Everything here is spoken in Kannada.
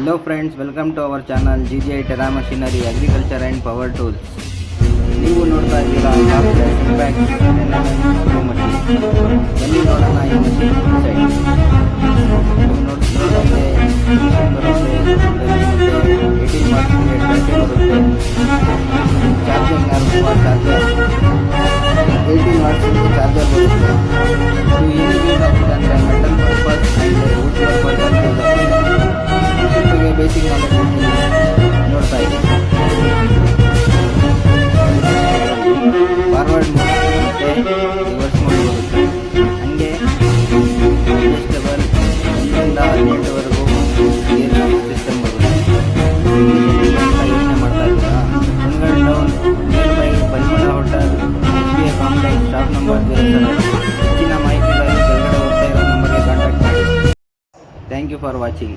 Hello friends, welcome to our channel GGI Terra Machinery Agriculture and Power Tools. ನೀವು ನೋಡ್ತಾ ಇದ್ದೀರಾ ಕಾಂಪ್ಲೆಕ್ಸ್ ಇಂಪ್ಯಾಕ್ಟ್ ಸ್ಕ್ರೂ ಮಷೀನ್. ಬನ್ನಿ ನೋಡೋಣ ಈ ಮಷೀನ್ ಸೈಡ್. ನೀವು ನೋಡ್ತಿರೋದಂತೆ ಮಿಷಿನ್ ಬರುತ್ತೆ, ಮತ್ತು 18 ವಾಟ್ಸ್ಗೆ ಬ್ಯಾಟರಿ ಬರುತ್ತೆ. ಚಾರ್ಜಿಂಗ್ ಚಾರ್ಜರ್ 18 ವಾಟ್ಸ್ಗೆ ಚಾರ್ಜರ್ ಬರುತ್ತೆ. ಇದು ಏನಿಗೆ ಯೂಸ್ ಆಗುತ್ತೆ ಅಂದರೆ metal purpose and wood purpose use ಆಗುತ್ತೆ. ಬಗ್ಗೆ ಬೇಸಿಕ್ ನಾಲೆಜ್ ನೋಡ್ತಾ ಇದ್ದೀನಿ. ಫಾರ್ವರ್ಡ್ ಮೋಡ್ ಮತ್ತು ರಿವರ್ಸ್ ಮೋಡ್ ಬರುತ್ತೆ. ಹಾಗೆ ಅಡ್ಜಸ್ಟಬಲ್ 1ರಿಂದ 18ವರೆಗೂ ಗೇರ್ ಸಿಸ್ಟಮ್ ಬರುತ್ತೆ. ಯೋಚನೆ ಮಾಡ್ತಾ ಇದ್ದೀರಾ? ಮುಂದ್ಗಡೆ down nearby Parimala hotel, SBI complex, shop number 07. ಹೆಚ್ಚಿನ ಮಾಹಿತಿಗಾಗಿ ಕೆಳಗಡೆ ಹೋಗ್ತಾ ಇರೋ ನಂಬರ್ಗೆ ಕಾಂಟ್ಯಾಕ್ಟ್ ಮಾಡಿ. Thank you for watching.